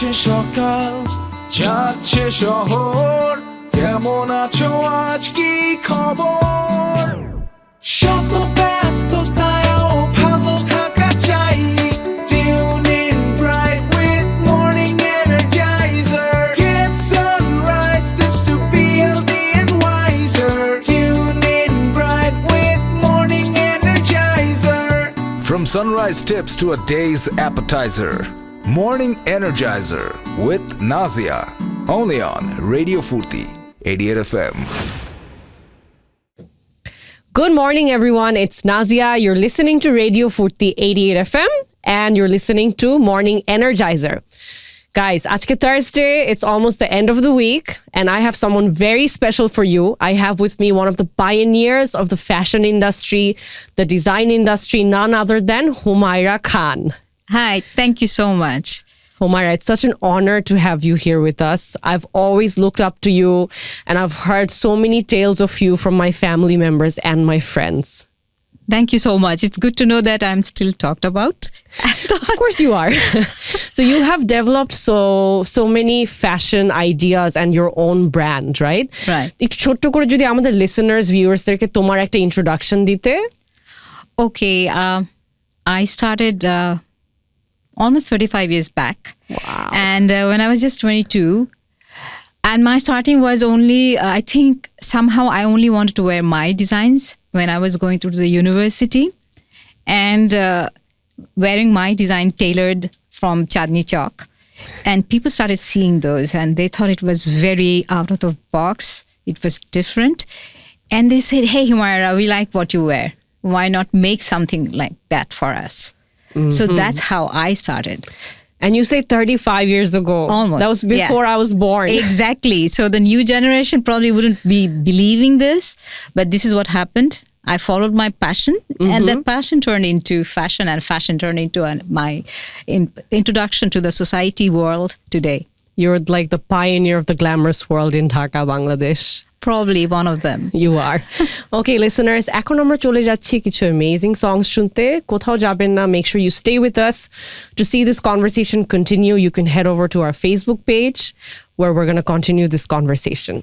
যাচ্ছে সকাল যাচ্ছে শহর কেমন আছো আজ কি খবর শত ব্যস্ততায়ও ভালো থাকা চাই Tune in bright with morning energizer Get sunrise tips to be healthy and wiser Tune in bright with morning energizer From sunrise tips to a day's appetizer Morning Energizer with Nazia only on Radio Foorti 88 FM. Good morning, everyone. It's Nazia. You're listening to Radio Foorti 88 FM and you're listening to Morning Energizer. Guys, ajke Thursday, it's almost the end of the week and I have someone very special for you. I have with me one of the pioneers of the fashion industry, the design industry, none other than Humaira Khan. Hi, thank you so much. Humaira, it's such an honor to have you here with us. I've always looked up to you and I've heard so many tales of you from my family members and my friends. Thank you so much. It's good to know that I'm still talked about. Of course you are. So you have developed so many fashion ideas and your own brand, right? Right. একটু ছোট্ট করে যদি আমাদের listeners, viewers দেরকে তোমার একটা introduction দিতে. Okay, I started almost 35 years back. Wow. And when I was just 22, and my starting was only, I think somehow I only wanted to wear my designs when I was going through the university. And wearing my design tailored from Chandni Chowk. And people started seeing those and they thought it was very out of the box. It was different. And they said, hey, Humaira, we like what you wear. Why not make something like that for us? Mm-hmm. So that's how I started. And you say 35 years ago. Almost. That was before I was born. Exactly. So the new generation probably wouldn't be believing this, but this is what happened. I followed my passion and that passion turned into fashion and fashion turned into my introduction to the society world today. You're like the pioneer of the glamorous world in Dhaka, Bangladesh. Probably one of them. You are. Okay, listeners, এখন আমরা চলে যাচ্ছি কিছু amazing songs শুনতে কোথাও যাবেন না make sure you stay with us to see this conversation continue you can head over to our Facebook page where we're going to continue this conversation.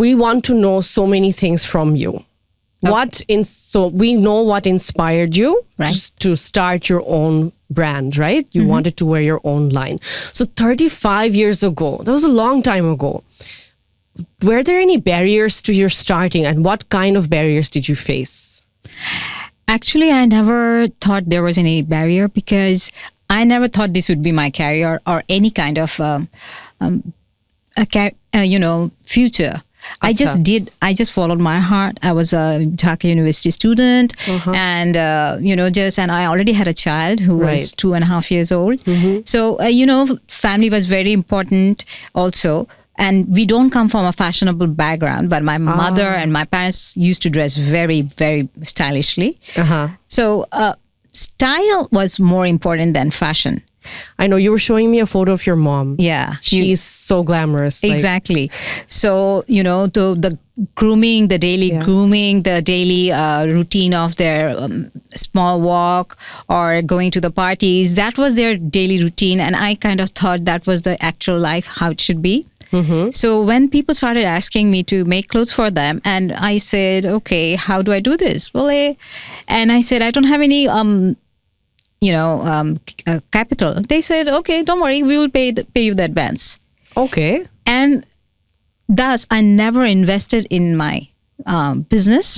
We want to know so many things from you. Okay. So we know what inspired you to start your own brand, right? You wanted to wear your own line. So 35 years ago, that was a long time ago. Were there any barriers to your starting and what kind of barriers did you face? Actually, I never thought there was any barrier because I never thought this would be my career or any kind of future. I just followed my heart. I was a Dhaka University student and, and I already had a child who was 2.5 years old. So, family was very important also. And we don't come from a fashionable background, but my mother and my parents used to dress very, very stylishly. So style was more important than fashion. I know you were showing me a photo of your mom. Yeah. She's so glamorous. Exactly. So, the grooming, the daily grooming, the daily routine of their small walk or going to the parties, that was their daily routine. And I kind of thought that was the actual life, how it should be. So when people started asking me to make clothes for them and I said, okay, how do I do this? Well, and I said, I don't have any, capital. They said, okay, don't worry, we will pay you the advance. Okay. And thus I never invested in my business.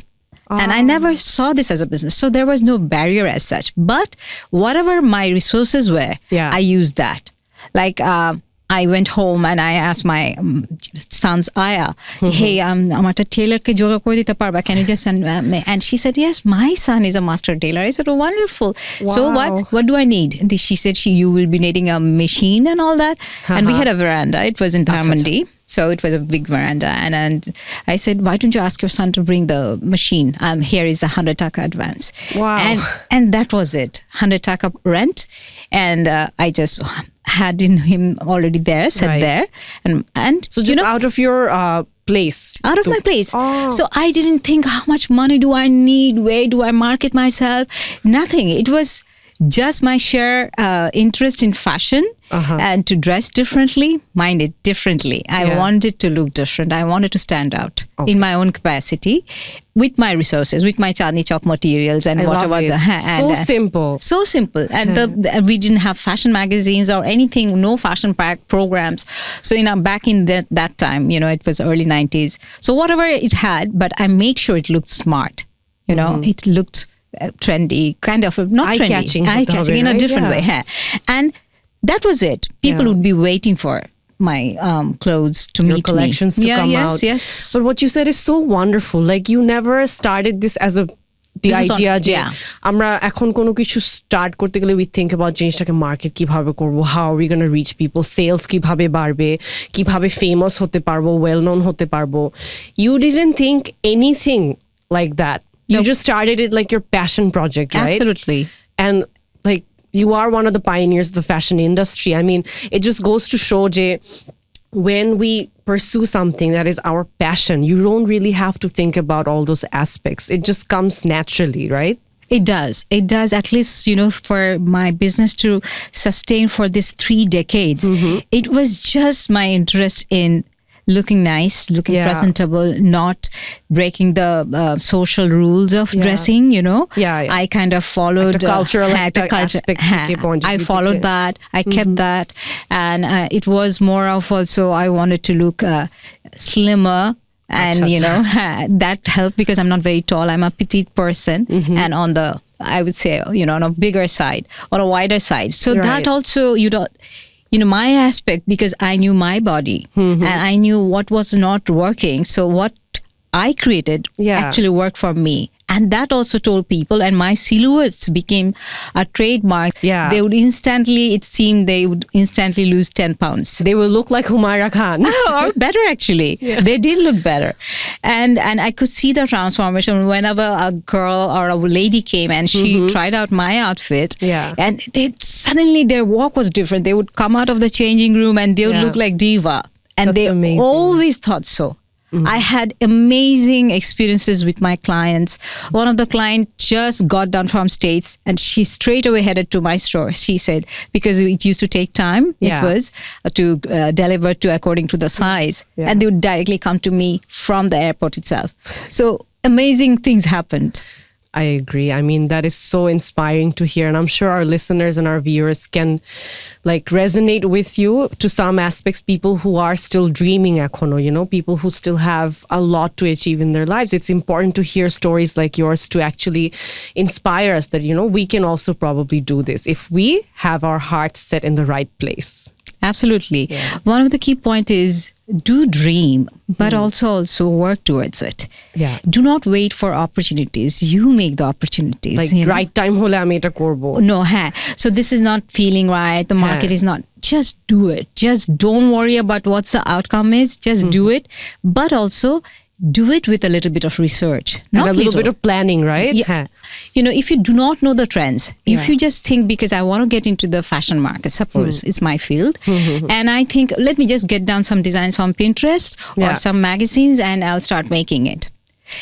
And I never saw this as a business. So there was no barrier as such. But whatever my resources were, I used that. Like, I went home and I asked my son's Aya, hey, amata tailor ke joga kore dite parba, can you just send me? And she said, yes, my son is a master tailor. I said, oh, wonderful. Wow. So what do I need? And she said, you will be needing a machine and all that. And we had a veranda. It was in Dharmandi. So it was a big veranda. And I said, why don't you ask your son to bring the machine? Here is 100 taka advance. Wow. And that was it. 100 taka rent. And I just had in him already there, set Right. there, and So just out of your place. out of my place. Oh. So I didn't think how much money do I need, where do I market myself, nothing. It was just my sheer interest in fashion and to dress differently, mind it, differently. I Yeah. wanted to look different. I wanted to stand out in my own capacity with my resources, with my Chandni Chowk materials and I whatever. love it. So simple. So simple. And we didn't have fashion magazines or anything, no fashion programs. So back in that time, it was early 90s. So whatever it had, but I made sure it looked smart. It looked trendy, kind of not Eye-catching, trendy, eye-catching in a right? different Yeah. way. Yeah. And that was it. People would be waiting for my clothes to Your meet collections me. to come yes, out. Yes. But what you said is so wonderful. Like you never started this as the This is idea যে yeah. আমরা এখন কোনো কিছু start করতে গেলে we think about জিনিসটাকে market কিভাবে করব, how are we going to reach people, sales কিভাবে বাড়বে, কিভাবে ফেমাস হতে পারবো, well known হতে পারবো. You didn't think anything like that. You Nope. just started it like your passion project, right? Absolutely. And like you are one of the pioneers of the fashion industry. I mean, it just goes to show je when we pursue something that is our passion, you don't really have to think about all those aspects. It just comes naturally, right? It does. It does. At least, for my business to sustain for these 3 decades, it was just my interest in looking nice, looking Yeah. presentable, not breaking the social rules of Yeah. dressing, Yeah. I kind of followed একটা cultural একটা culture. aspect থেকে point of I view followed থেকে। that. I kept that. And it was more of also, I wanted to look slimmer. And, that helped because I'm not very tall. I'm a petite person. And on the, I would say, on a bigger side, on a wider side. So Right. that also, my aspect, because I knew my body and I knew what was not working. So what I created Yeah. actually worked for me. And that also told people, and my silhouettes became a trademark. Yeah. They would instantly lose 10 pounds. They will look like Humaira Khan. Or better, actually. Yeah. They did look better. And I could see the transformation whenever a girl or a lady came and she tried out my outfit. Yeah. And suddenly their walk was different. They would come out of the changing room and they would Yeah. look like diva. And That's they amazing. always thought so. I had amazing experiences with my clients. One of the clients just got down from States and she straight away headed to my store. She said, because it used to take time, it Yeah. was to deliver to according to the size. Yeah. And they would directly come to me from the airport itself. So amazing things happened. I agree. I mean, that is so inspiring to hear. And I'm sure our listeners and our viewers can resonate with you to some aspects. People who are still dreaming ekono, people who still have a lot to achieve in their lives. It's important to hear stories like yours to actually inspire us that, we can also probably do this if we have our hearts set in the right place. Absolutely. Yeah. One of the key point is do dream, but also work towards it. Yeah. Do not wait for opportunities. You make the opportunities. Like right time hole ami eta korbo. No, so this is not feeling right. The market is not. Just do it. Just don't worry about what the outcome is. Just do it. But also do it with a little bit of research. And a little bit of planning, right? Yeah. If you do not know the trends, if you just think because I want to get into the fashion market, suppose it's my field, and I think, let me just get down some designs from Pinterest or some magazines and I'll start making it.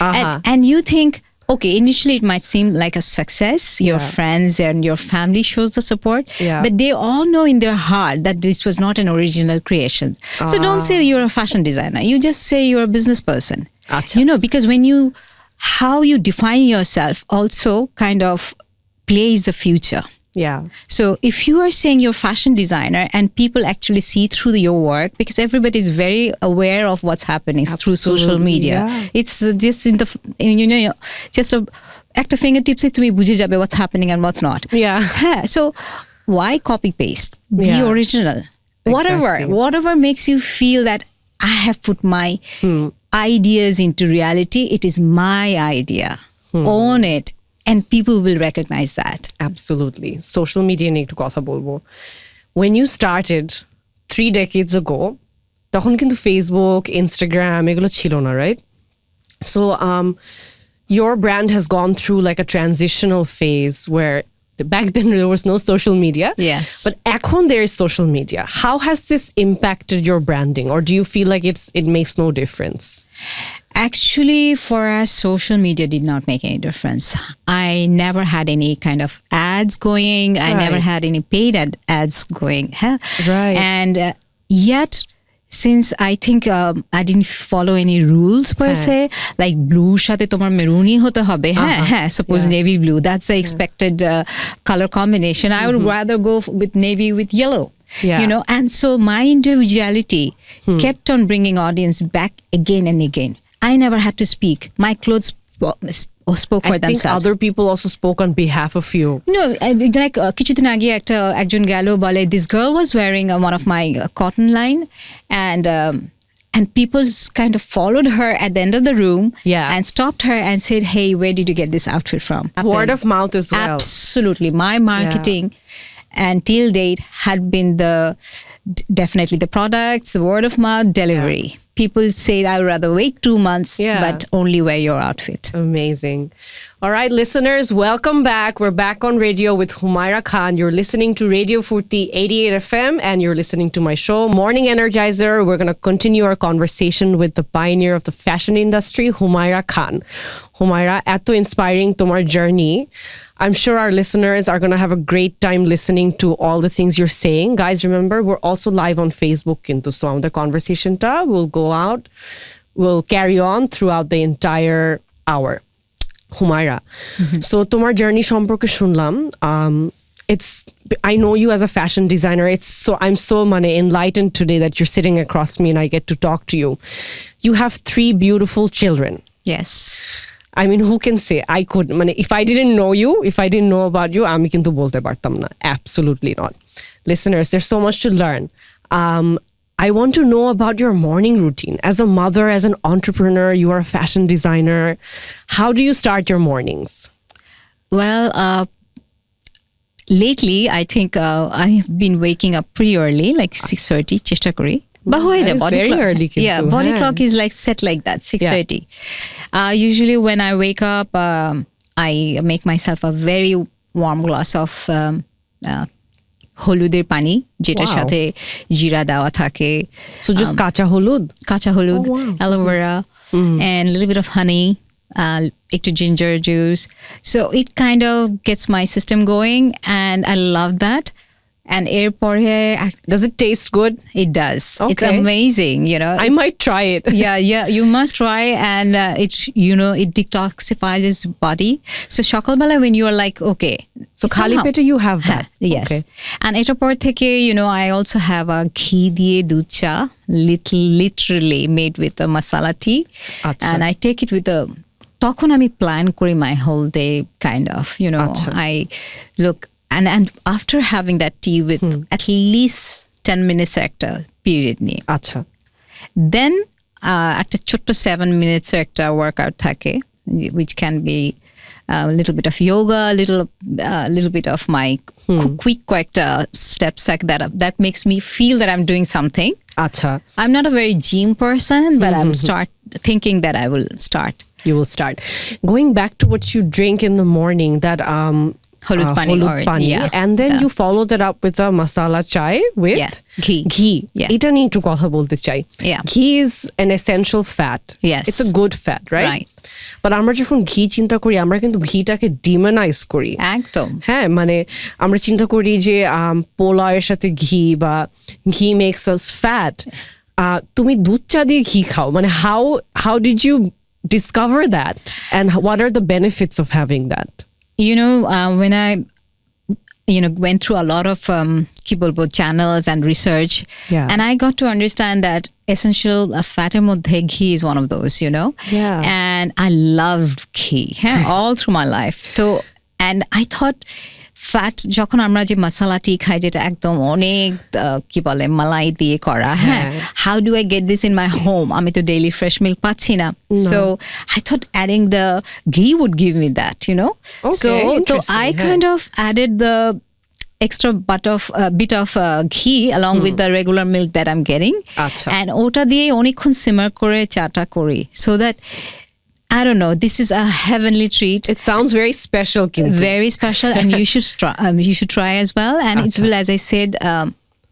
And you think, okay, initially it might seem like a success. Your friends and your family shows the support, but they all know in their heart that this was not an original creation. So don't say you're a fashion designer. You just say you're a business person. Achha. Because how you define yourself also kind of plays the future. Yeah. So if you are saying you're a fashion designer and people actually see through your work, because everybody is very aware of what's happening through social media. Yeah. It's just just একটা fingertips এ তুমি বুঝে যাবে what's happening and what's not. Yeah. So why copy paste? Be original. Whatever makes you feel that I have put my ideas into reality. It is my idea. Own it. And people will recognize that. Absolutely. Social media নিয়ে একটু কথা বলবো. When you started 3 decades ago, তখন কিন্তু Facebook, Instagram এগুলো ছিল না, right? So your brand has gone through like a transitional phase where back then there was no social media. Yes. But এখন there is social media. How has this impacted your branding, or do you feel like it makes no difference? Actually, for us, social media did not make any difference. I never had any kind of ads going. I never had any paid ads going. Right. And yet, since I think I didn't follow any rules per se, like blue সাথে তোমার মেরুনই হতে হবে, suppose navy blue, that's the expected color combination. I would rather go with navy with yellow. Yeah. You know, and so my individuality kept on bringing audience back again and again. I never had to speak. My clothes spoke for I think themselves. other people also spoke on behalf of you. No, like কিছুদিন আগে একজন গেল বলে, this girl was wearing one of my cotton line, and people kind of followed her at the end of the room and stopped her and said, hey, where did you get this outfit from? Word of mouth as well. Absolutely. My marketing and till date had been definitely the products, word of mouth, delivery. People said, I would rather wait 2 months, but only wear your outfit. Amazing. All right, listeners, welcome back. We're back on radio with Humaira Khan. You're listening to Radio Foorti 88 FM, and you're listening to my show, Morning Energizer. We're going to continue our conversation with the pioneer of the fashion industry, Humaira Khan. Humaira, eto inspiring tomar journey. I'm sure our listeners are going to have a great time listening to all the things you're saying. Guys, remember, we're also live on Facebook. So the conversation will go out, will carry on throughout the entire hour. Humaira, so tomar journey সম্পর্কে শুনলাম. I know you as a fashion designer. I'm so enlightened today that you're sitting across me and I get to talk to you. You have 3 beautiful children. Yes. I mean, who can say I could? If I didn't know you, if I didn't know about you, আমি কিন্তু বলতে পারতাম না. Absolutely not. Listeners, there's so much to learn. I want to know about your morning routine. As a mother, as an entrepreneur, you are a fashion designer. How do you start your mornings? Well, lately, I think I've been waking up pretty early, like 6:30, চেষ্টা করি. But who is a body very clock? early, Yeah, body clock is like set like that, 6:30. Usually when I wake up, I make myself a very warm glass of হলুদের পানি, যেটার সাথে জিরা দেওয়া থাকে. So just কাঁচা হলুদ, aloe vera, and a little bit of honey, একটু ginger juice. So it kind of gets my system going, and I love that. And airpore, does it taste good? It does. Okay. It's amazing, you know. I might try it. Yeah, you must try, and it detoxifies body. So সকালবেলা when you are like, okay, so খালি পেটে you have that. Yes. Okay. And এটার পর থেকে, I also have a ঘি দিয়ে দুধ চা, literally made with a masala tea. And I take it with তখন আমি প্ল্যান করি my whole day kind of, I look. And after having that tea with at least 10 minutes একটা period নিয়ে, আচ্ছা, then একটা ছোট্ট 7 minutes একটা workout থাকে, which can be a little bit of yoga, little bit of my quick steps like that makes me feel that I'm doing something. আচ্ছা. I'm not a very gym person, but I'm thinking that I will start. You will start. Going back to what you drink in the morning, that Holud pani, and then you follow that up with a masala chai with ghee. Eta niye ekটু কথা বলতে চাই. Ghee is an essential fat. Yes. It's a good fat, right? But আমরা যখন ঘি চিন্তা করি, আমরা কিন্তু ঘিটাকে ডিমোনাইজ করি. একদম. হ্যাঁ, আমরা চিন্তা করি যে পোলাওয়ের সাথে ঘি বা ঘি makes us fat. তুমি দুধ চা দিয়ে ঘি খাও. How did you discover that, and what are the benefits of having that? When I went through a lot of channels and research, and I got to understand that essential fatter moddhe ghee is one of those, and I loved ghee all through my life. So, and I thought fat যখন আমরা যে মশলাটি খাই যেটা একদম অনেক কি বলে মালাই দিয়ে করা, how do I get this in my home? আমি তো ডেইলি ফ্রেশ মিল্ক পাচ্ছি না, so I thought adding the ghee would give me that, so I kind of added the extra bit of ghee along with the regular milk that I'm getting, and ওটা দিয়ে অনেকক্ষণ সিমার করে চাটা করি, so that I don't know. This is a heavenly treat. It sounds very special, কিন্তু. Very special, and you should try as well. And it will, as I said,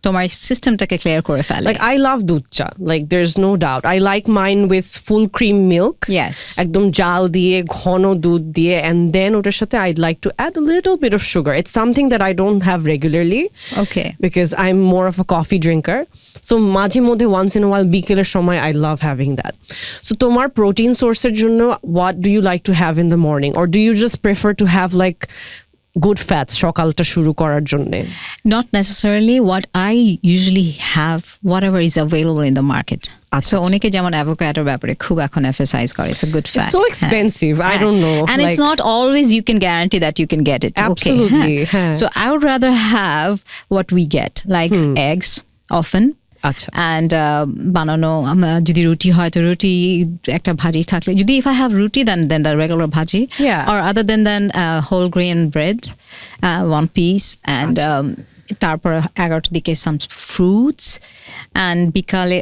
তোমার সিস্টেমটাকে clear করে ফেলে। Like I love দুধ চা, like there's no doubt. I like mine with full cream milk. Yes. একদম জাল দিয়ে ঘন দুধ দিয়ে, and then ওটার সাথে I'd like to add a little bit of sugar. It's something that I don't have regularly. Okay. Because I'm more of a coffee drinker. So মাঝে মধ্যে once in a while বিকেলের সময় I love having that. So তোমার protein sourceের জন্য what do you like to have in the morning, or do you just prefer to have like good fats সকালটা শুরু করার জন্য? Not necessarily. What I usually have, whatever is available in the market. So অনেকে যেমন avocado ব্যাপারে খুব এখন emphasize করে, it's a good fat. It's so expensive. I don't know. And it's not always you can guarantee that you can get it. Absolutely. Okay. So I would rather have what we get, like eggs often. আচ্ছা। And বানানো যদি রুটি হয় তো রুটি একটা ভাজি থাকলে, যদি if I have রুটি then the regular ভাজি, or other than whole grain bread, one piece, and তারপর 11টার দিকে some fruits, and বিকালে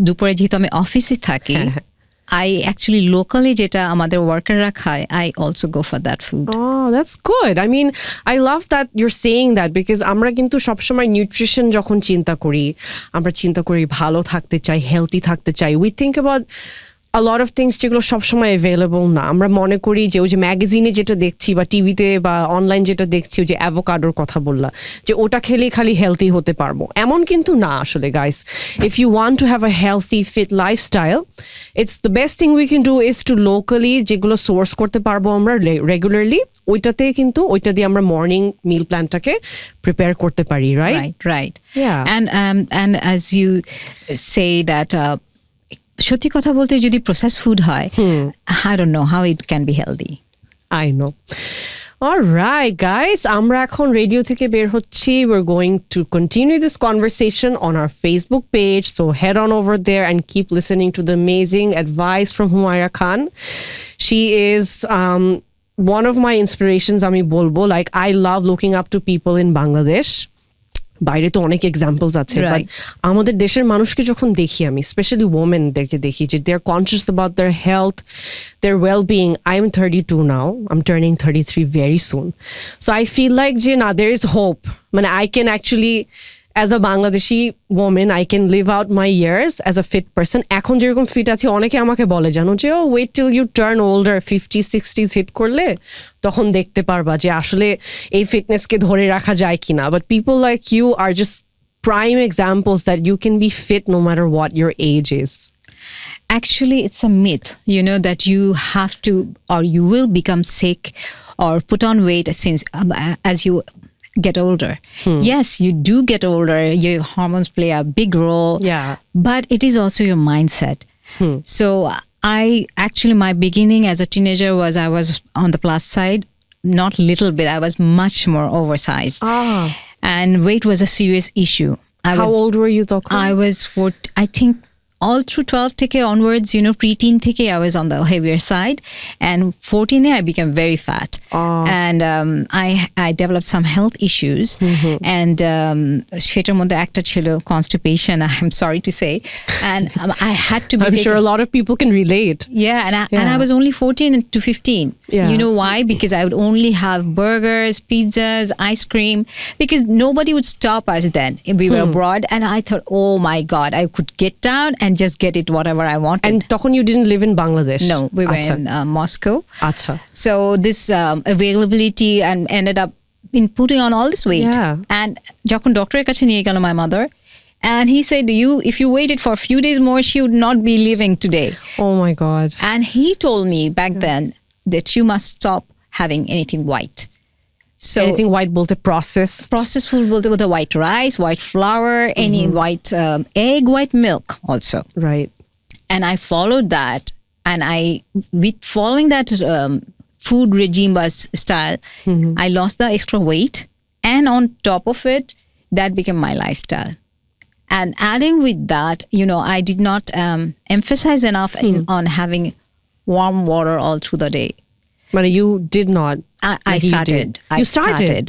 দুপুরে যেহেতু আমি অফিসে থাকি, I actually locally যেটা আমাদের ওয়ার্কাররা খায়, I also go for that food. Oh, that's good. I mean, I love that you're saying that, because আমরা কিন্তু সবসময় নিউট্রিশন যখন চিন্তা করি, আমরা চিন্তা করি ভালো থাকতে চাই, হেলদি থাকতে চাই. We think about a lot of things যেগুলো সবসময় অ্যাভেলেবল না. আমরা মনে করি যে ওই যে ম্যাগাজিনে যেটা দেখছি বা টিভিতে বা অনলাইন যেটা দেখছি, ওই যে অ্যাভোকাডোর কথা বললা, যে ওটা খেলেই খালি হেলদি হতে পারবো, এমন কিন্তু না আসলে guys. If you want to have a healthy fit lifestyle, it's the best thing we can do is to locally যেগুলো সোর্স করতে পারবো আমরা রেগুলারলি, ওইটাতে কিন্তু ওইটা দিয়ে আমরা মর্নিং মিল প্ল্যানটাকে প্রিপেয়ার করতে পারি, right? Right. Yeah. And as you say that সত্যি কথা বলতে যদি প্রসেস ফুড হয়, I don't know how it can be healthy. I know. All right, guys. আমরা এখন রেডিও থেকে বের হচ্ছি. We're going to continue this conversation on our Facebook page. So head on over there and keep listening to the amazing advice from Humaira Khan. She is one of my inspirations. আমি বলবো, like I love looking up to people in Bangladesh. বাইরে তো অনেক examples আছে, but আমাদের দেশের মানুষকে যখন দেখি আমি, স্পেশালি ওমেনদেরকে দেখি যে they are conscious about their health, their wellbeing. I am 32 now, I am turning 33 very soon. So I feel like যে না, দের ইজ হোপ. মানে I can actually as a Bangladeshi woman, I can live out my years as a fit person. এখন যেরকম fit আছি, অনেকে আমাকে বলে জানো যে wait till you turn older, 50s 60s hit করলে তখন দেখতে পারবা যে আসলে এই ফিটনেসকে ধরে রাখা যায় কিনা. But people like you are just prime examples that you can be fit no matter what your age is. Actually, it's a myth, that you have to, or you will become sick or put on weight since as you get older. Yes, you do get older. Your hormones play a big role. Yeah. But it is also your mindset. So my beginning as a teenager I was on the plus side, not little bit. I was much more oversized. And weight was a serious issue. How old were you, Tokon? I was I think all through 12 থেকে onwards, pre-teen থেকে I was on the heavier side, and 14 I became very fat. And I developed some health issues, and সেটার মধ্যে একটা ছিল constipation, I'm sorry to say, and I had to be I'm sure a lot of people can relate. And I was only 14 to 15. You know why? Because I would only have burgers, pizzas, ice cream, because nobody would stop us then. We were abroad, and I thought, oh my God, I could get down and just get it whatever I wanted. And তখন you didn't live in Bangladesh? No, we were in Moscow. Acha. So this availability and ended up in putting on all this weight. And যখন ডক্টরের কাছে নিয়ে গেল my mother, and he said, if you waited for a few days more, she would not be living today. Oh my God. And he told me back then that you must stop having anything white. So anything white bolte processed food bolte with the white rice, white flour, any white egg, white milk also. Right. And I followed that, and with following that food regime style, I lost the extra weight, and on top of it, that became my lifestyle. And adding with that, I did not emphasize enough on having warm water all through the day. But you did not. I started. You started.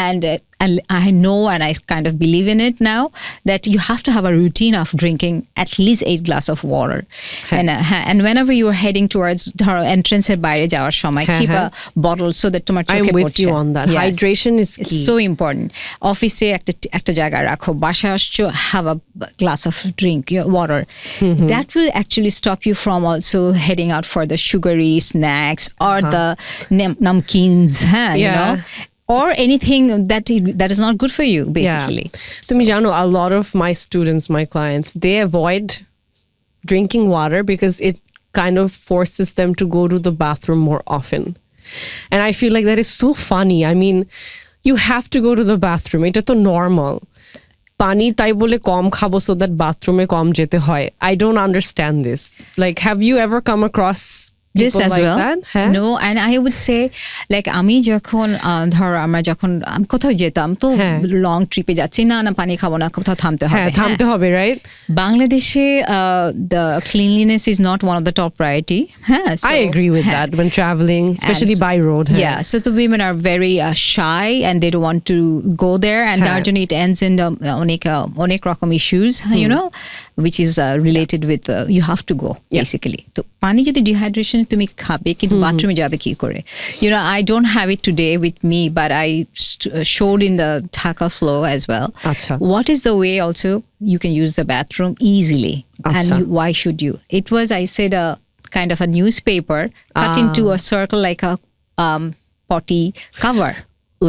And and I know and I kind of believe in it now that you have to have a routine of drinking at least 8 glass of water. And whenever you are heading towards ধরো entrance এর বাইরে যাওয়ার সময় keep a bottle so that তোমার চোখে I'm with পড়ছে. you on that. Yes. Hydration is It's key. so important. অফিসে একটা জায়গায় রাখো, বাসায় আসছো, have a glass of drink, water. That will actually stop you from also heading out for the sugary snacks or the namkeens, you Yeah. know, or anything that is not good for you, basically. তুমি জানো, a lot of my students, my clients, they avoid drinking water because it kind of forces them to go to the bathroom more often. And I feel like that is so funny. I mean, you have to go to the bathroom. It's so normal. Pani tai bole kom khabo so that bathroom e kom jete hoy. I don't understand this. Like, have you ever come across this people as like well? that? Huh? No, and I would say like আমি যখন ধরো আমরা যখন কোথাও যেতাম তো long ট্রিপে যাচ্ছি, না পানি খাবো না, কোথাও থামতে হবে। হ্যাঁ, থামতে হবে, right? বাংলাদেশে the cleanliness is not one of the top priority. So, I agree with that when traveling, especially by road. Yeah, so the women are very shy and they don't want to go there, and তার জন্য it ends in অনেক রকম issues, you know, which is related with you have to go, basically. তো পানি যদি dehydration তুমি খাবে কিন্তু বাথরুমে যাবে কি করে? You know, I don't have it today with me, but I showed in the Dhaka flow as well. Acha. What is the way also you can use the bathroom easily? And why should you? It was, I said, a kind of a newspaper cut into a circle like a potty cover.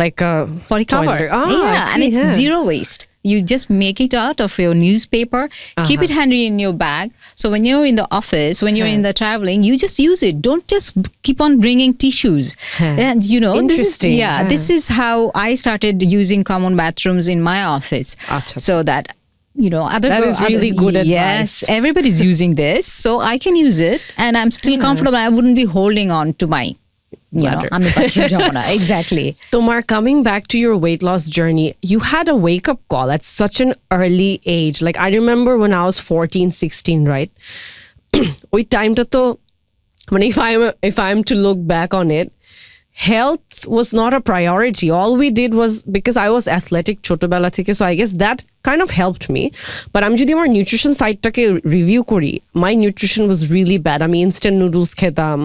Like a Potty cover. I and see, it's zero waste. You just make it out of your newspaper, keep it handy in your bag. So when you're in the office, when you're in the traveling, you just use it. Don't just keep on bringing tissues. And you know, Interesting. this is how I started using common bathrooms in my office. Acha. So that, you know, That is really good advice. Yes, everybody's using this, so I can use it, and I'm still comfortable. I wouldn't be holding on to my, you know, I'm exactly. Tomar, coming back to your weight loss journey, you had a wake-up call at such an early age. Like, I remember when I was 14, 16, right? ওই টাইমটা তো মানে if I'm to look back on it, health was not a priority. All we did was, because I was athletic chotobela theke, so I guess that kind of helped me. But আমি যদি আমার nutrition side-টাকে review করি, my nutrition was really bad. আমি instant noodles খেতাম,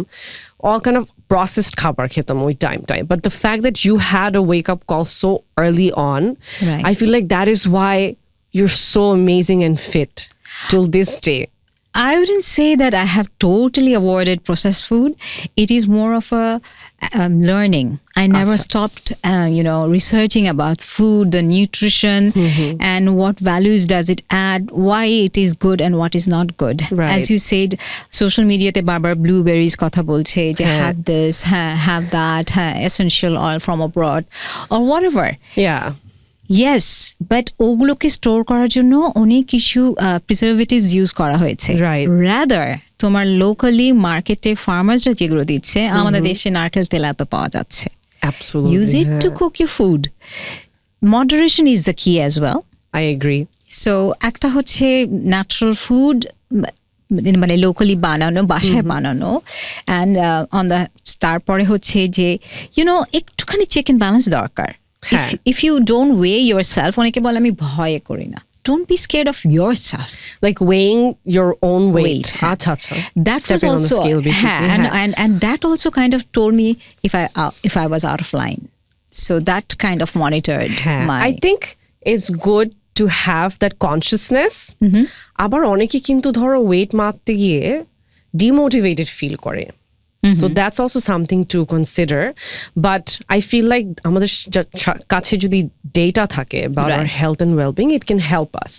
all kind of processed খাবার খেতাম ওই time. But the fact that you had a wake-up call so early on, Right. I feel like that is why you're so amazing and fit till this day. I wouldn't say that I have totally avoided processed food. It is more of a learning. I never stopped, you know, researching about food, the nutrition, and what values does it add, why it is good and what is not good. Right. As you said, social media te barbar blueberries kotha bolche, je have this, have that, essential oil from abroad, or whatever. Yeah. Yes, but ওগুলোকে store করার জন্য অনেক কিছু preservatives use করা হয়েছে। Right. Rather তোমার locally মার্কেটে ফার্মার্সরা যেগুলো দিচ্ছে, আমাদের দেশে নারকেল তেল এত পাওয়া যাচ্ছে। Absolutely. Use it to cook your food. Moderation is the key as well. I agree. So একটা হচ্ছে ন্যাচারাল ফুড, মানে লোকালি বানানো, বাসায় বানানো, অ্যান্ড অন দ্য তারপরে হচ্ছে যে ইউনো একটুখানি চেক অ্যান্ড ব্যালেন্স দরকার। If you don't weigh yourself, অনেকে বলে আমি ভয়ে করি না, don't be scared of yourself. Like weighing your own weight. Weight. Acha, acha. That was Stepping on the also scale, basically. and that also kind of told me if I was out of line. So that kind of monitored my. I think it's good to have that consciousness. আবার অনেকে কিন্তু ধরো weight মাপতে গিয়ে demotivated feel করে. So that's also something to consider. But I feel like আমাদের কাছে যদি data থাকে about our health and well-being, it can help us.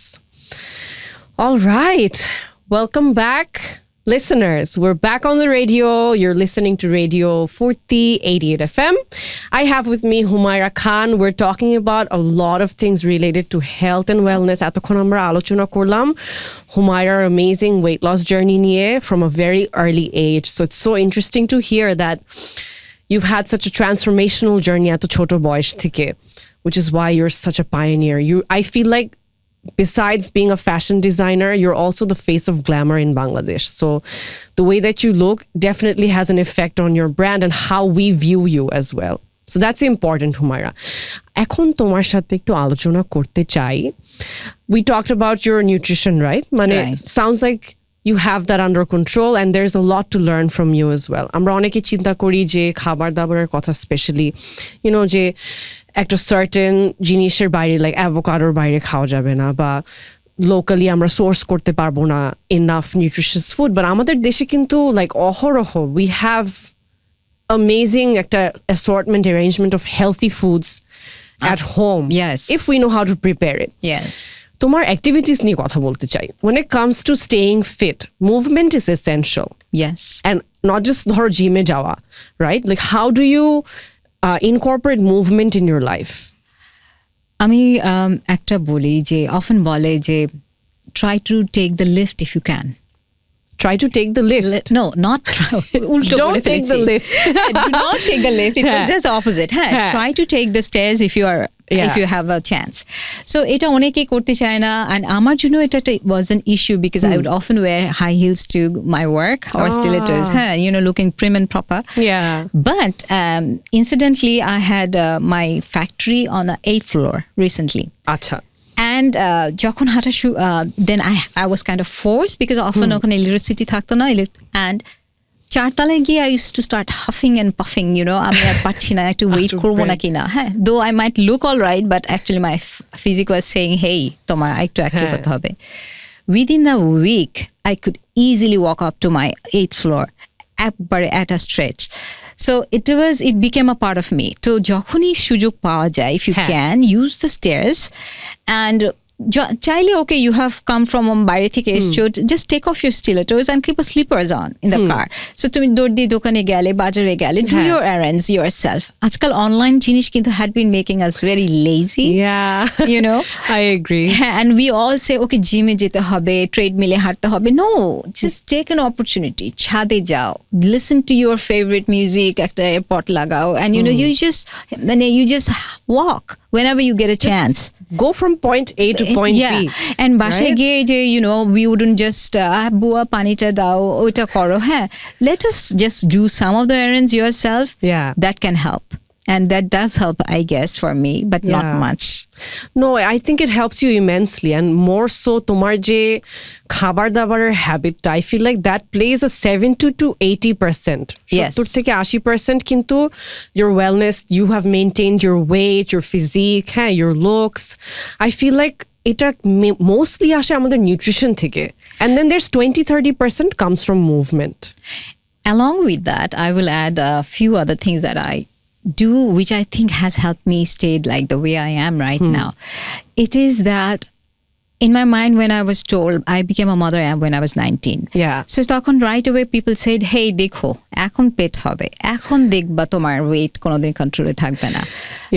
All right. Welcome back, listeners. We're back on the radio. You're listening to Radio Foorti 88 FM. I have with me Humaira Khan. We're talking about a lot of things related to health and wellness. এতক্ষণ আমরা আলোচনা করলাম Humaira's amazing weight loss journey নিয়ে from a very early age. So it's so interesting to hear that you've had such a transformational journey at the ছোট বয়স থেকে, which is why you're such a pioneer. I feel like besides being a fashion designer, you're also the face of glamour in Bangladesh. So the way that you look definitely has an effect on your brand and how we view you as well. So that's important, Humaira. এখন তোমার সাথে একটু আলোচনা করতে চাই. We talked about your nutrition, right? মানে sounds like you have that under control and there's a lot to learn from you as well. আমরা অনেকে চিন্তা করি যে খাবার দাবারের কথা, স্পেশালি যে একটা সার্টেন জিনিসের বাইরে, লাইক অ্যাভোকাডোর বাইরে খাওয়া যাবে না, বা লোকালি আমরা সোর্স করতে পারবো না ইনাফ নিউট্রিশিয়াস ফুড. বাট আমাদের দেশে কিন্তু লাইক অহরহ we have amazing একটা assortment arrangement of healthy foods at home. Yes. If we know how to prepare it. Yes. তোমার অ্যাক্টিভিটিস নিয়ে কথা বলতে চাই. When it comes to staying fit, movement is essential. Yes. And not just ধরো জিমে যাওয়া, right? Like how do you incorporate movement in your life? আমি একটা বলি যে often বলে যে try to take the lift if you can. Try to take the lift. No, not try. Don't take the lift. Do not take the lift. It was just opposite. Try to take the stairs if you are if you have a chance. So এটা অনেকেই করতে চায় না, and আমার জন্য এটা was an issue because I would often wear high heels to my work or stilettos, looking prim and proper. Yeah. But incidentally, I had my factory on the 8th floor recently. আচ্ছা. And যখন হাঁটা then I was kind of forced because often ওখানে electricity থাকতো না, and চারতলায় গিয়ে I used to start huffing and puffing, আমি আর পারছি না, একটু ওয়েট করবো না কিনা. হ্যাঁ, though I might look all right, but actually my physique was saying, hey, তোমার একটু অ্যাক্টিভ হতে হবে. Within a week, I could easily walk up to my 8th floor at a stretch. So it became a part of me. So যখনই সুযোগ পাওয়া যায়, if you can, use the stairs. And চাইলে okay, you have come from বাইরে থেকে এসছো, just take off your stilettos and keep a slippers on in the car. So তুমি দৌড় দিয়ে দোকানে গেলে, বাজারে গেলে, do your errands yourself. আজকাল অনলাইন জিনিস কিন্তু had been making us very lazy. Yeah. I agree. And we all say, okay, জিমে যেতে হবে, ট্রেডমিলে হাঁটতে হবে. No, just take an opportunity. ছাদে যাও, listen to your favorite music, একটা এয়ারপড লাগাও, and you just walk whenever you get a chance. Go from point A to point B. And বাসায় গিয়ে যে we wouldn't just বুয়া পানিটা দাও, ওইটা করো. হ্যাঁ, let us just do some of the errands yourself. That can help. And that does help, I guess, for me, but not much. No, I think it helps you immensely, and more so তোমার যে খাবার দাবারের হ্যাবিটটা, I feel like that plays a 70 to 80%. Yes. 70 থেকে 80% কিন্তু your wellness, you have maintained your weight, your physique, your looks. I feel like এটা mostly আসে আমাদের nutrition থেকে. And then there's 20-30% comes from movement. Along with that, I will add a few other things that I do, which I think has helped me stay like the way I am right now. It is that in my mind, when I was told, I became a mother when I was 19. Yeah. So তখন right away people said, hey, দেখো, এখন পেট হবে, এখন দেখবা তোমার weight কোনোদিন কন্ট্রোলে থাকবে না.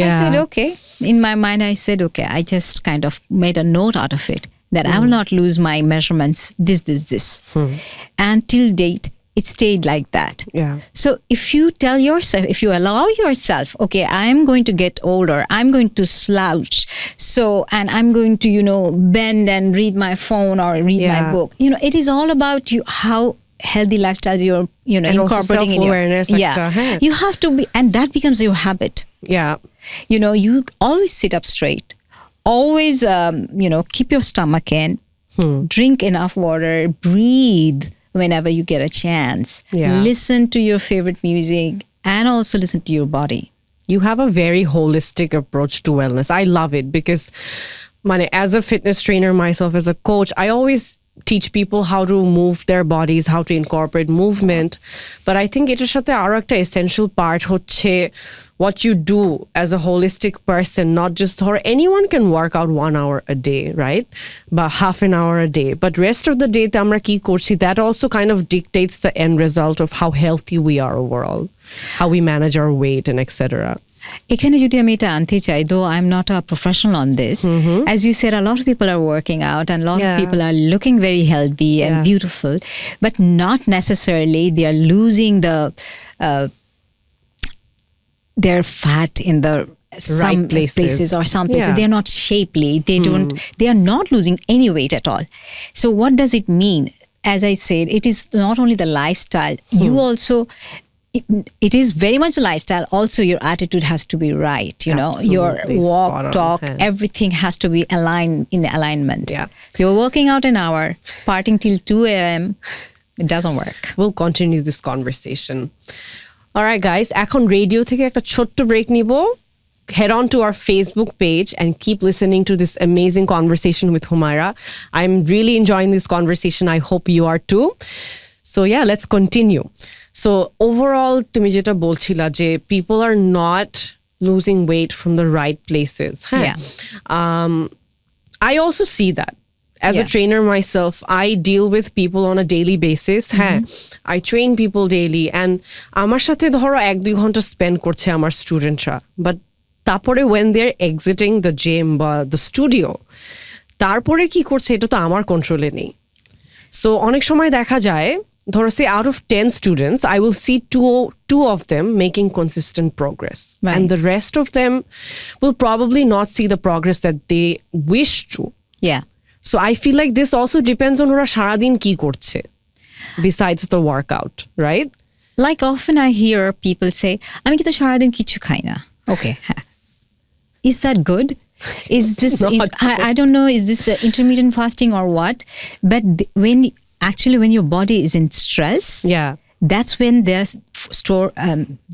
I said, okay. In my mind, I said, okay. I just kind of made a note out of it that I will not lose my measurements, this. And till date, it stayed like that. Yeah. So if you tell yourself, if you allow yourself, okay, I'm going to get older, I'm going to slouch, and I'm going to, bend and read my phone or read my book. It is all about you, how healthy lifestyles you're, and incorporating also self-awareness, in your... You have to be, and that becomes your habit. Yeah. You always sit up straight. Always, keep your stomach in, drink enough water, breathe whenever you get a chance. Listen to your favorite music and also listen to your body. You have a very holistic approach to wellness. I love it because as a fitness trainer myself, as a coach, I always teach people how to move their bodies, how to incorporate movement. But I think এটার সাথে আরো একটা essential part হচ্ছে what you do as a holistic person, not just anyone can work out 1 hour a day, right? But half an hour a day. But rest of the day, আমরা কি করছি, that also kind of dictates the end result of how healthy we are overall, how we manage our weight and etc. এখানে যদি আমি এটা আনতে চাই, though I'm not a professional on this, as you said, a lot of people are working out and a lot of people are looking very healthy and beautiful, but not necessarily they are losing their fat in the some places or some places. They're not shapely. They are not losing any weight at all. So what does it mean? As I said, it is not only the lifestyle. You also it is very much a lifestyle. Also, your attitude has to be right. You know, your Absolutely, walk, spot on, talk, yeah. everything has to be aligned in alignment. Yeah. You're working out an hour, partying till 2 a.m. It doesn't work. We'll continue this conversation. All right, guys. এখন radio থেকে একটা ছোট্ট break নিব. Head on to our Facebook page and keep listening to this amazing conversation with Humaira. I'm really enjoying this conversation. I hope you are too. So yeah, let's continue. So overall, তুমি যেটা বলছিলা যে people are not losing weight from the right places. হ্যাঁ? Yeah. I also see that. As a Yeah. trainer myself, I deal with people on a daily basis. হ্যাঁ, I train people daily and আমার সাথে ধরো 1-2 ঘন্টা spend করছে আমার স্টুডেন্টরা, but তারপরে when they're exiting the gym বা the studio, তারপরে কি করছে এটা তো আমার কন্ট্রোলে নেই. সো অনেক সময় দেখা যায় ধরো say out of 10 students, I will see two of them making consistent progress. Right. And the rest of them will probably not see the progress that they wish to. Yeah. So I feel like this also depends on ওরা সারাদিন কি করছে besides the workout, right? Like often I hear people say, আমি কিন্তু সারাদিন কিছু খাই না. Okay. Is that good? Is this, Not I don't know, is this intermittent fasting or what? But when your body is in stress, Yeah. that's when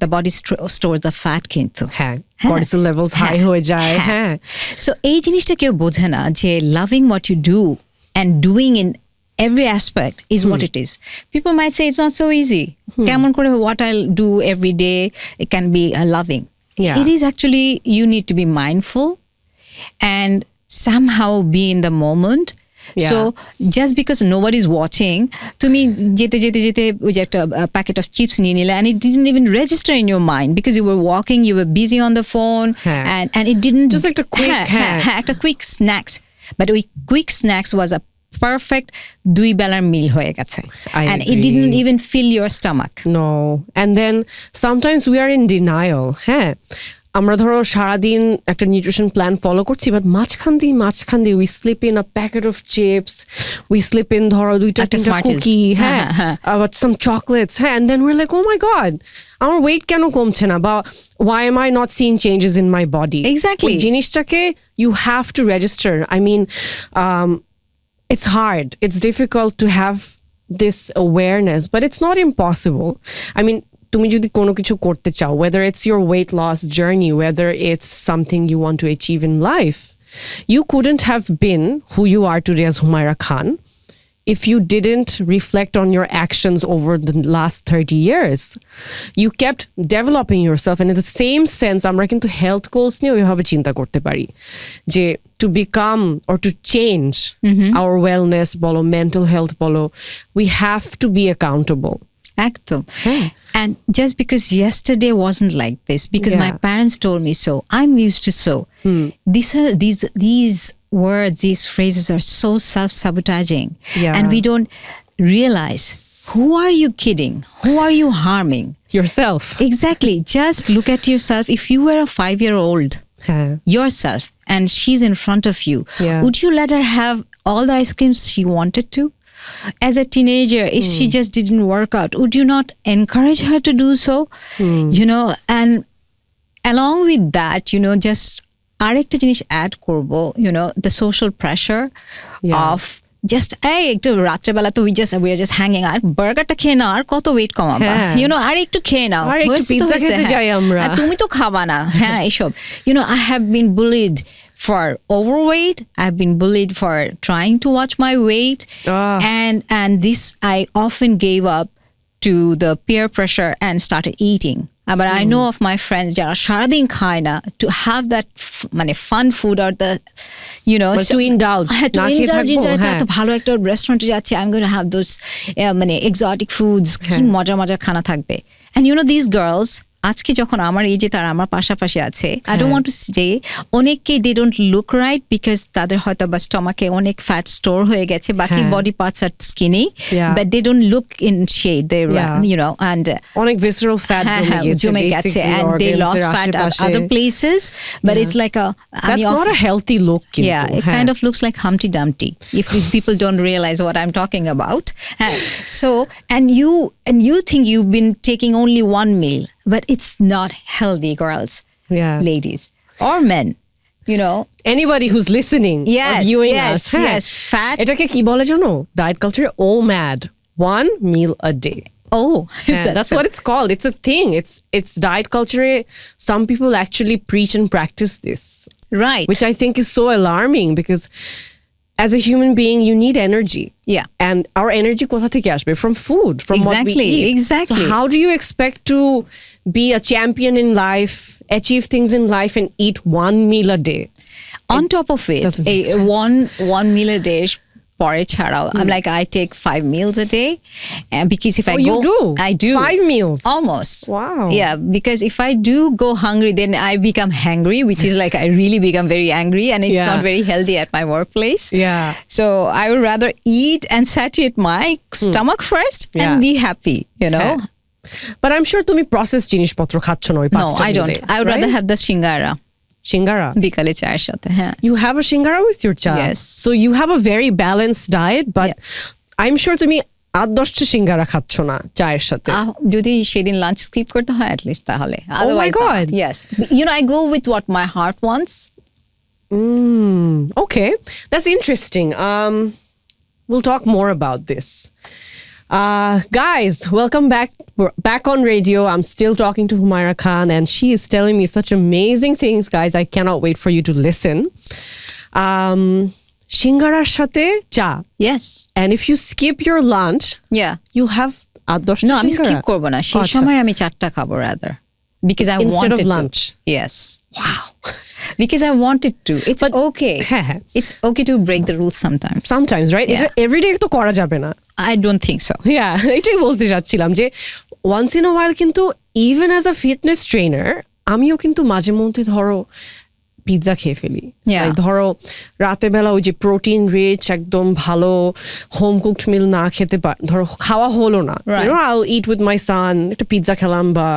the body stores the fat কিন্তু. হ্যাঁ, cortisol levels high হয়ে যায়. হ্যাঁ. So এই জিনিসটা কেউ বোঝে না যে loving what you do and doing in every aspect is what it is. People might say it's not so easy. কেমন করে what I'll do every day, it can be loving. Yeah. It is actually, you need to be mindful and somehow be in the moment. Yeah. So just because nobody's watching, তুমি যেতে ওই যে একটা packet of chips নিয়ে নিলে and it didn't even register in your mind because you were walking, you were busy on the phone, হ্যাঁ. and it didn't Just like a quick, হ্যাঁ. একটা quick snacks. But ওই quick snacks was a perfect 2 বেলার meal হয়ে গেছে. I And agree. it didn't even fill your stomach. No. And then sometimes we are in denial. হ্যাঁ, আমরা ধরো সারাদিন একটা নিউট্রিশন প্ল্যান ফলো করছি, বাট মাঝখান দিয়ে we slip in a packet of chips, we slip in ধরো 2-3 Smarties. Cookie, হ্যাঁ, আবার সাম চকলেটস, হ্যাঁ, and then we're like, oh my god, আমার ওয়েট কেন কমছে না, বা why am I not seeing changes in my body? Exactly. ওই জিনিসটাকে you have to register. I mean, it's hard, it's difficult to have this awareness, but it's not impossible. I mean, তুমি যদি কোনো কিছু করতে চাও, whether it's your weight loss journey, whether it's something you want to achieve in life, you couldn't have been who you are today as Humaira Khan if you didn't reflect on your actions over the last 30 years. You kept developing yourself, and in the same sense, আমরা কিন্তু health goals নিয়ে ওইভাবে চিন্তা করতে পারি যে to become or to change our wellness বলো, mental health বলো, we have to be accountable. Ekdom. And just because yesterday wasn't like this, because my Yeah. parents told me so, I'm used to so. These words, these phrases are so self-sabotaging. Yeah. And we don't realize, who are you kidding? Who are you harming? Yourself. Exactly. Just look at yourself. If you were a 5-year-old, হ্যাঁ. yourself, and she's in front of you, Yeah. would you let her have all the ice creams she wanted to? As a teenager, if she just didn't work out, would you not encourage her to do so? You know, and along with that, you know, just arekta jinish add korbo, you know, the social pressure of just এই একটু রাত্রেবেলা তো we are just hanging out, বার্গারটা খেয়ে নাও আর কত wait কমাবা, you know, আর একটু খেয়ে নাও, আর একটু হয়েছে তো পিৎজা হয়েছে, খেতে হ্যাঁ। যাই আমরা। আর তুমি তো খাবা না, হ্যাঁ, এইসব, you know, I have been bullied for overweight, I've been bullied for trying to watch my weight, and this I often gave up to the peer pressure and started eating. But I know of my friends যারা সারাদিন খায় না, to have that মানে fun food or the, you know, to indulge, to না খেয়ে indulge থাকবো, into হ্যাঁ। এত ভালো একটা রেস্টুরেন্টে যাচ্ছি, I'm going to have those মানে exotic foods, কি মজার খানা থাকবে. And you know, these girls আজকে যখন আমার এই যে তারা আমার পাশাপাশি আছে, I don't want to say অনেকে they don't look right because তাদের হয়তো বা স্টমাকে অনেক ফ্যাট স্টোর হয়ে গেছে, বাকি বডি পার্টস আর skinny, but they don't look in shade, they you know, and অনেক visceral fat জমে গেছে and they lost fat at other places, but it's like a that's not a healthy look. It kind of looks like Humpty Dumpty if people don't realize what I'm talking about. So and you think you've been taking only one meal, but it's not healthy, girls, ladies or men, you know, anybody who's listening or viewing us. Yes, fat. এটাকে কি বলে জানো? Diet culture, mad. One meal a day. That's what it's called. It's a thing. It's diet culture. Some people actually preach and practice this, right? Which I think is so alarming because as a human being, you need energy. Yeah. And our energy kotha theke ashbe? From food, from what we eat. Exactly. So how do you expect to be a champion in life, achieve things in life and eat one meal a day? On top of it, one meal a day পরে ছাড়াও, I'm like I take 5 meals a day, and because if I go, you do? I do 5 meals almost. Wow. Yeah, because if I do go hungry, then I become hangry, which is like I really become very angry, and it's not very healthy at my workplace. So I would rather eat and satiate my stomach first and be happy, you know. But I'm sure তুমি processed জিনিসপত্র খাচ্ছ না ওই 5টা No, I don't. I would rather have the shingara. বিকালে চায়ের সাথে, You have a shingara with your cha? Yes. So you have a very balanced diet, but I'm sure তুমি 8-10টা shingara খাচ্ছ না চায়ের সাথে। যদি সেদিন লাঞ্চ স্কিপ করতে হয় at least তাহলে। Oh my God. Yes. You know, I go with what my heart wants. Okay. That's interesting. We'll talk more about this. Guys, welcome back. We're back on radio. I'm still talking to Humaira Khan, and she is telling me such amazing things, guys. I cannot wait for you to listen. Shingarar shate cha. Yes. And if you skip your lunch, you'll have adoshta No, আমি shingara. skip করব না। সেই সময় আমি 4টা খাবো rather. Because I Instead wanted of lunch. to. Yes. Wow. Because I wanted to. It's okay. It's okay to break the rules sometimes. Sometimes, right? Every day তো করা যাবে না। I don't think so. এটাই বলতে যাচ্ছিলাম যে once in a while কিন্তু even as a fitness trainer আমিও কিন্তু মাঝে মধ্যে ধরো পিৎজা খেয়ে ফেলি। ধরো রাতে বেলা ওই যে প্রোটিন রিচ একদম ভালো হোম কুকড মিল না খেতে ধরো খাওয়া হলো না, you know, I'll eat with my son, একটা পিৎজা খেলাম বা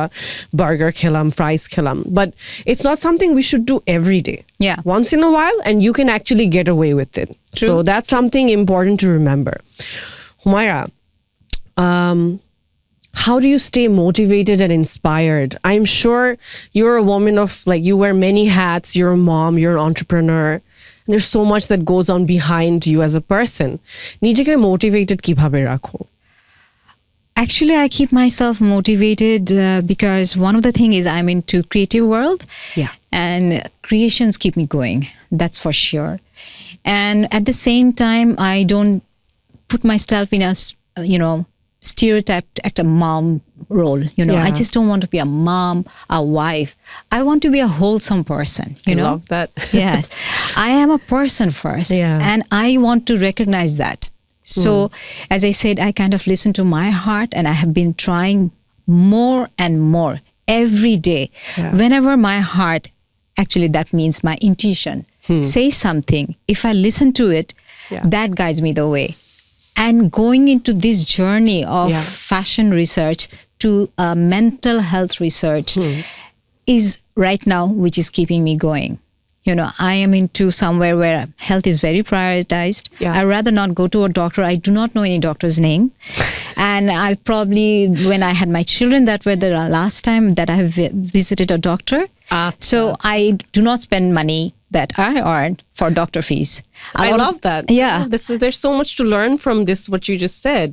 বার্গার খেলাম, ফ্রাইস খেলাম, but it's not something we should do every day. Once in a while, and you can actually get away with it. True. So that's something important to remember. Humaira, how do you stay motivated and inspired? I'm sure you're a woman of, like, you wear many hats. You're a mom, you're an entrepreneur. There's so much that goes on behind you as a person. Nijeke motivated kibhabe rakho? Actually, I keep myself motivated because one of the things is I'm into creative world. And creations keep me going. That's for sure. And at the same time, I don't put myself in a, you know, stereotyped at a mom role, you know. I just don't want to be a mom, a wife. I want to be a wholesome person, you know. I love that. Yes. I am a person first, and I want to recognize that. So, as I said, I kind of listen to my heart, and I have been trying more and more every day. Whenever my heart, actually that means my intuition, says something, if I listen to it, that guides me the way. And going into this journey of fashion research to mental health research is right now, which is keeping me going. You know, I am into somewhere where health is very prioritized. I'd rather not go to a doctor. I do not know any doctor's name. And I probably, when I had my children, that were the last time that I have visited a doctor. So I do not spend money that I earn for doctor fees. I love that. There's so much to learn from this, what you just said.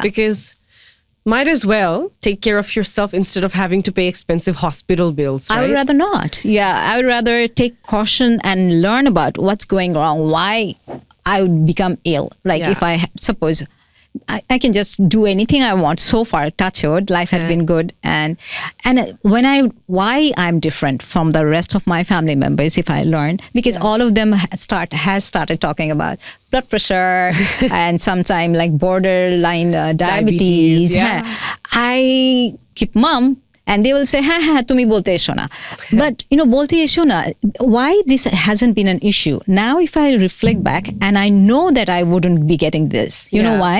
Because might as well take care of yourself instead of having to pay expensive hospital bills, right? I would rather not. I would rather take caution and learn about what's going wrong, why I would become ill. Like if I suppose I can just do anything I want. So far, touch wood, life had been good, and when why I'm different from the rest of my family members, if I learn, because all of them has started talking about blood pressure and sometimes like borderline diabetes. I keep mum, And they will say, ha, tumi bolte esho na. But, bolte esho na, why this hasn't been an issue? Now, if I reflect back and I know that I wouldn't be getting this, you know why?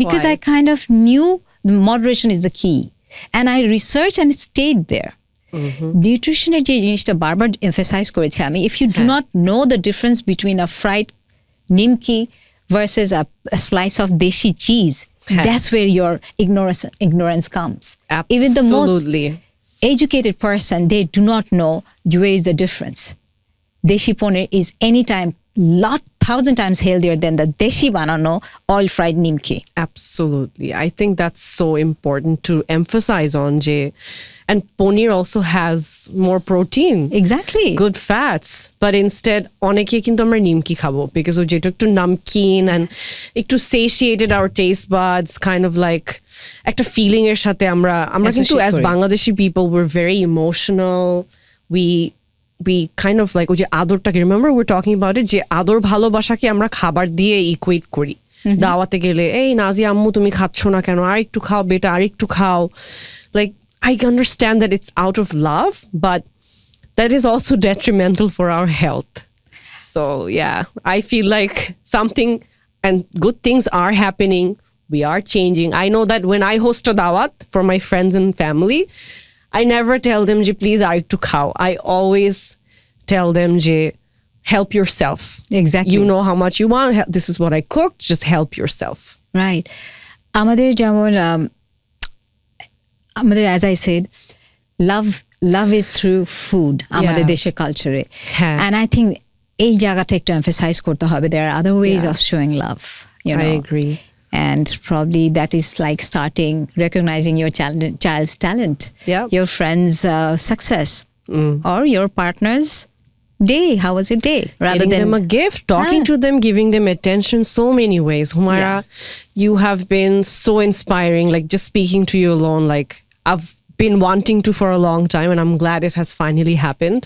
Because Why? I kind of knew moderation is the key. And I researched and stayed there. নিউট্রিশনের যে জিনিসটা বারবার emphasise করেছি আমি, if you do not know the difference between a fried nimki versus a slice of deshi cheese, that's where your ignorance comes. Even the most Absolutely. educated person, they do not know where is the difference. Deshi paneer is anytime 1,000 times healthier than the deshi banano oil fried nimki. Absolutely. I think that's so important to emphasize on, Jay. And paneer also has more protein. Exactly. Good fats. But instead, অনেকে কিন্তু আমরা নিমকি খাবো because যেটা একটু namkeen and একটু satiated our taste buds, kind of like একটা feeling এর সাথে আমরা কিন্তু Associate as করি। Bangladeshi people, we're very emotional. We kind of like ওই যে আদরটাকে, remember we're talking about it, যে আদর ভালোবাসাকে আমরা খাবার দিয়ে equate করি। দাওয়াতে গেলে, এই নাজিয়া আম্মু তুমি খাচ্ছ না কেন, আর একটু খাও বেটা, আর একটু খাও। Like, I understand that it's out of love, but that is also detrimental for our health. So yeah, I feel like something and good things are happening. We are changing. I know that when I host a dawat for my friends and family, I never tell them, "Je, please, I to khao." I always tell them, "Je, help yourself. Exactly. You know how much you want. This is what I cooked. Just help yourself." Right. আমাদের যেমন আমাদের, as I said, love is through food আমাদের দেশের কালচারে, হ্যাঁ। and I think এই জায়গাটা একটু emphasize করতে হবে. There are other ways Yeah. of showing love, I agree. And probably that is like starting recognizing your child's talent, Yeah. your friend's success, or your partner's day. How was your day? Rather Getting than them a gift, talking to them, giving them attention, so many ways. Humaira, you have been so inspiring. Like, just speaking to you alone, like, I've been wanting to for a long time, and I'm glad it has finally happened.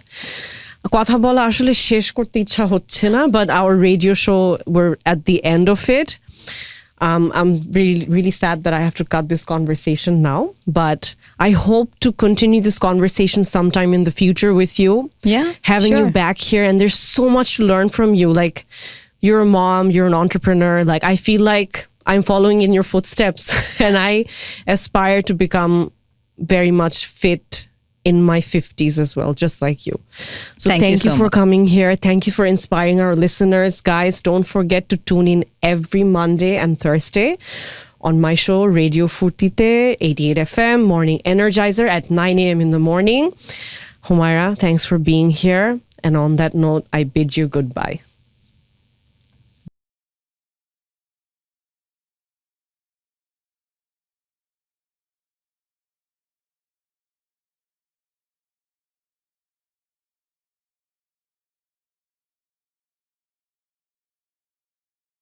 কথা বলা আসলে শেষ করতে ইচ্ছা হচ্ছে না, but our radio show, we're at the end of it. I'm really, really sad that I have to cut this conversation now, but I hope to continue this conversation sometime in the future with you. Yeah, Having you sure. back here, and there's so much to learn from you. Like, you're a mom, you're an entrepreneur. Like, I feel like I'm following in your footsteps and I aspire to become very much fit in my 50s as well, just like you. So Thank you so for much. coming here. Thank you for inspiring our listeners. Guys, don't forget to tune in every Monday and Thursday on my show, Radio Foorti 88 FM, Morning Energizer at 9 a.m. in the morning. Humaira, thanks for being here. And on that note, I bid you goodbye.